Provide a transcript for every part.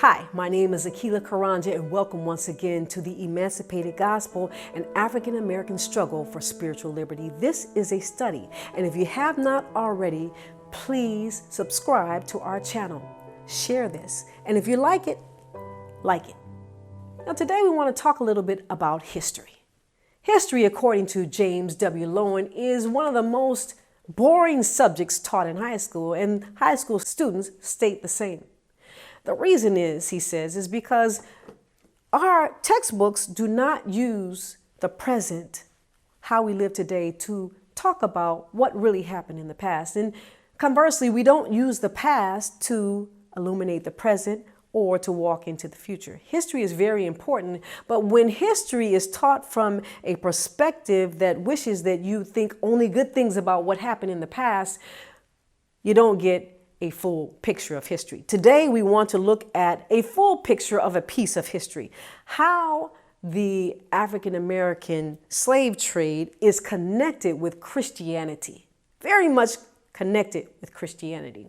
Hi, my name is Akila Karanja, and welcome once again to the Emancipated Gospel, an African American struggle for spiritual liberty. This is a study, and if you have not already, please subscribe to our channel. Share this, and if you like it, like it. Now today we want to talk a little bit about history. History, according to James W. Lowen, is one of the most boring subjects taught in high school, and high school students state the same. The reason is, he says, is because our textbooks do not use the present, how we live today, to talk about what really happened in the past. And conversely, we don't use the past to illuminate the present or to walk into the future. History is very important, but when history is taught from a perspective that wishes that you think only good things about what happened in the past, you don't get a full picture of history. Today, we want to look at a full picture of a piece of history, how the African American slave trade is connected with Christianity, very much connected with Christianity.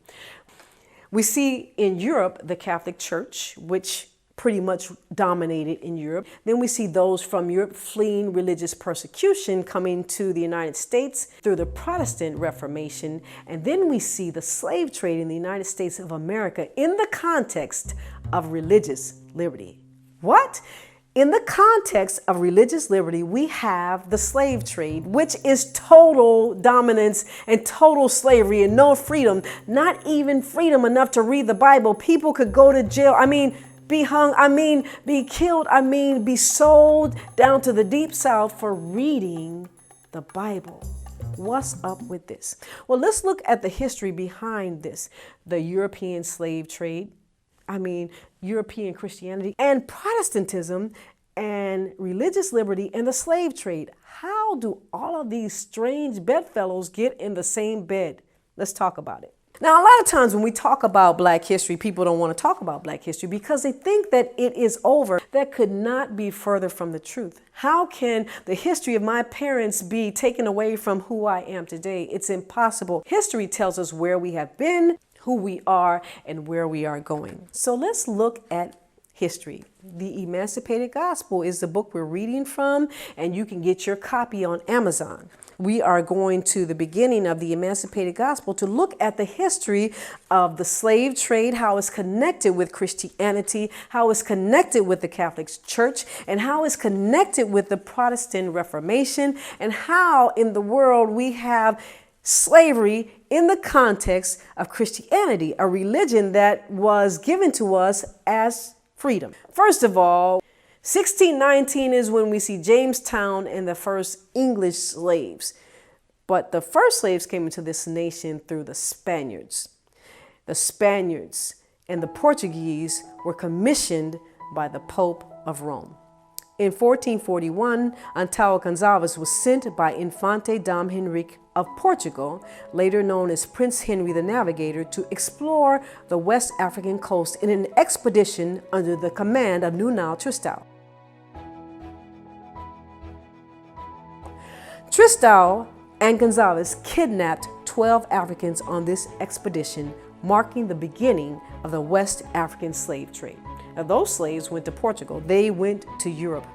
We see in Europe the Catholic Church, which pretty much dominated in Europe. Then we see those from Europe fleeing religious persecution coming to the United States through the Protestant Reformation. And then we see the slave trade in the United States of America in the context of religious liberty. What? In the context of religious liberty, we have the slave trade, which is total dominance and total slavery and no freedom, not even freedom enough to read the Bible. People could go to jail. Be hung, be killed, be sold down to the deep south for reading the Bible. What's up with this? Well, let's look at the history behind this. The European slave trade, European Christianity and Protestantism and religious liberty and the slave trade. How do all of these strange bedfellows get in the same bed? Let's talk about it. Now, a lot of times when we talk about Black history, people don't want to talk about Black history because they think that it is over. That could not be further from the truth. How can the history of my parents be taken away from who I am today? It's impossible. History tells us where we have been, who we are, and where we are going. So let's look at history. The Emancipated Gospel is the book we're reading from, and you can get your copy on Amazon. We are going to the beginning of the Emancipated Gospel to look at the history of the slave trade, how it's connected with Christianity, how it's connected with the Catholic Church, and how it's connected with the Protestant Reformation, and how in the world we have slavery in the context of Christianity, a religion that was given to us as freedom. First of all, 1619 is when we see Jamestown and the first English slaves. But the first slaves came into this nation through the Spaniards. The Spaniards and the Portuguese were commissioned by the Pope of Rome. In 1441, Antão Gonçalves was sent by Infante Dom Henrique of Portugal, later known as Prince Henry the Navigator, to explore the West African coast in an expedition under the command of Nuno Tristão. Tristão and Gonçalves kidnapped 12 Africans on this expedition, marking the beginning of the West African slave trade. Now, those slaves went to Portugal. They went to Europe.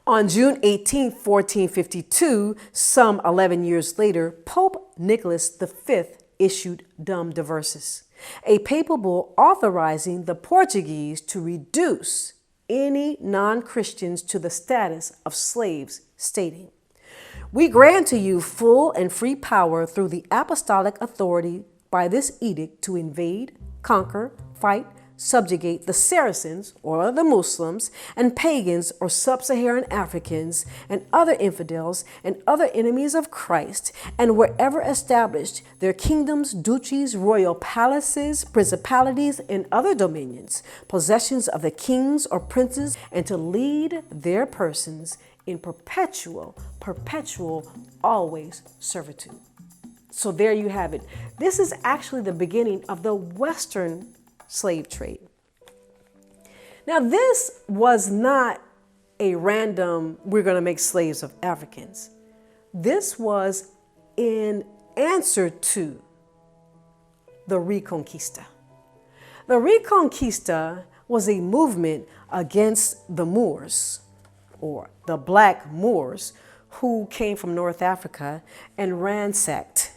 On June 18, 1452, some 11 years later, Pope Nicholas V issued Dum Diversas, a papal bull authorizing the Portuguese to reduce any non-Christians to the status of slaves, stating, "We grant to you full and free power through the apostolic authority by this edict to invade, conquer, fight, subjugate the Saracens or the Muslims and pagans or sub-Saharan Africans and other infidels and other enemies of Christ, and wherever established their kingdoms, duchies, royal palaces, principalities, and other dominions, possessions of the kings or princes, and to lead their persons in perpetual, always servitude." So there you have it. This is actually the beginning of the Western slave trade. Now, this was not a random, we're going to make slaves of Africans. This was in answer to the Reconquista. The Reconquista was a movement against the Moors, or the black Moors, who came from North Africa and ransacked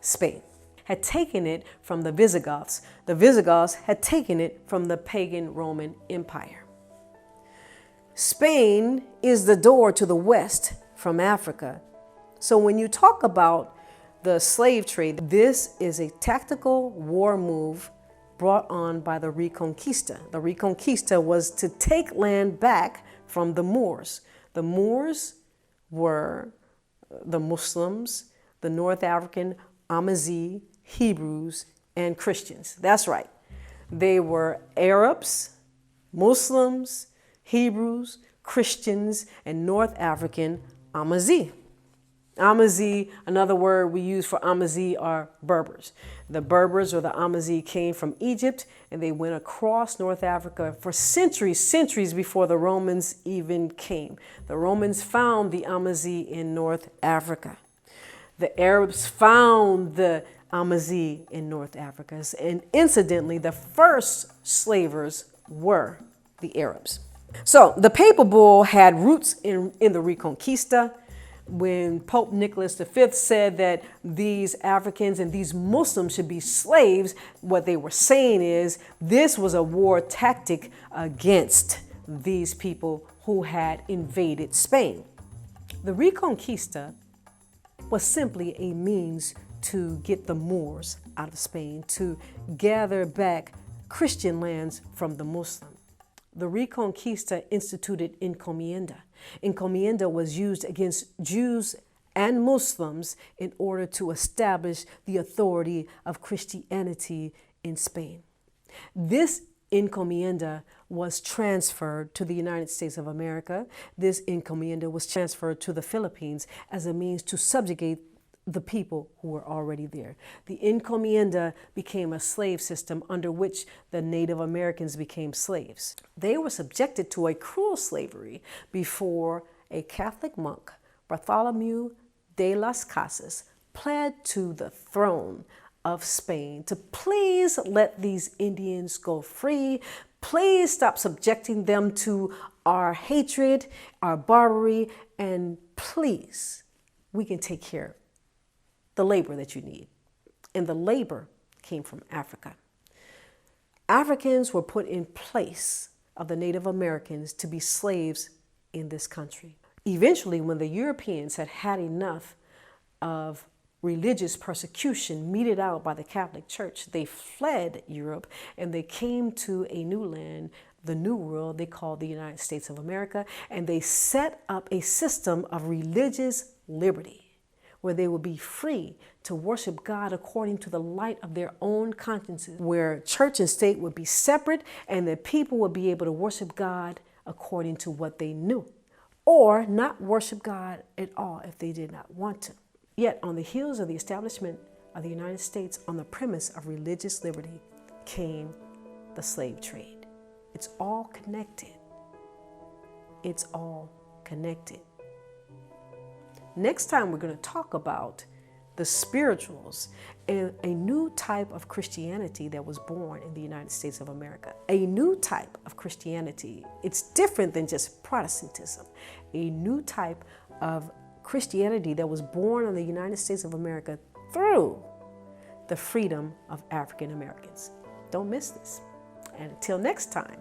Spain, had taken it from the Visigoths. The Visigoths had taken it from the pagan Roman Empire. Spain is the door to the West from Africa. So when you talk about the slave trade, this is a tactical war move brought on by the Reconquista. The Reconquista was to take land back from the Moors. The Moors were the Muslims, the North African Amazigh, Hebrews, and Christians. That's right. They were Arabs, Muslims, Hebrews, Christians, and North African Amazigh. Amazigh, another word we use for Amazigh, are Berbers. The Berbers or the Amazigh came from Egypt, and they went across North Africa for centuries before the Romans even came. The Romans found the Amazigh in North Africa. The Arabs found the Amazigh in North Africa. And incidentally, the first slavers were the Arabs. So the papal bull had roots in the Reconquista. When Pope Nicholas V said that these Africans and these Muslims should be slaves, what they were saying is this was a war tactic against these people who had invaded Spain. The Reconquista was simply a means to get the Moors out of Spain, to gather back Christian lands from the Muslims. The Reconquista instituted encomienda. Encomienda was used against Jews and Muslims in order to establish the authority of Christianity in Spain. This encomienda was transferred to the United States of America. This encomienda was transferred to the Philippines as a means to subjugate the people who were already there. The encomienda became a slave system under which the Native Americans became slaves. They were subjected to a cruel slavery before a Catholic monk, Bartholomew de las Casas, pled to the throne of Spain to please let these Indians go free. Please stop subjecting them to our hatred, our barbarity, and please, we can take care of the labor that you need. And the labor came from Africa. Africans were put in place of the Native Americans to be slaves in this country. Eventually, when the Europeans had had enough of religious persecution meted out by the Catholic Church, they fled Europe and they came to a new land, the New World they called the United States of America, and they set up a system of religious liberty where they would be free to worship God according to the light of their own consciences, where church and state would be separate and the people would be able to worship God according to what they knew, or not worship God at all if they did not want to. Yet on the heels of the establishment of the United States on the premise of religious liberty came the slave trade. It's all connected. It's all connected. Next time, we're going to talk about the spirituals and a new type of Christianity that was born in the United States of America. A new type of Christianity. It's different than just Protestantism. A new type of Christianity that was born in the United States of America through the freedom of African Americans. Don't miss this. And until next time,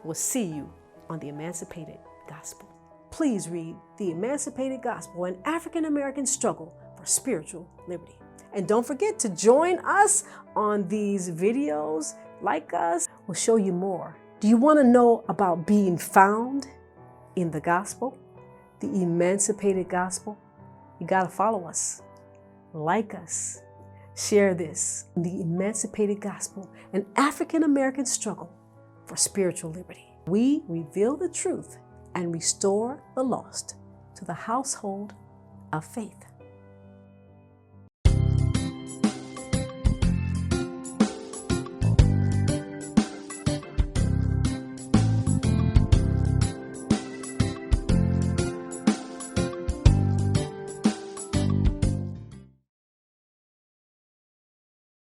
we'll see you on the Emancipated Gospel. Please read The Emancipated Gospel, an African American struggle for spiritual liberty. And don't forget to join us on these videos. Like us, we'll show you more. Do you want to know about being found in the gospel, the Emancipated Gospel? You got to follow us, like us, share this. The Emancipated Gospel, an African American struggle for spiritual liberty. We reveal the truth and restore the lost to the household of faith.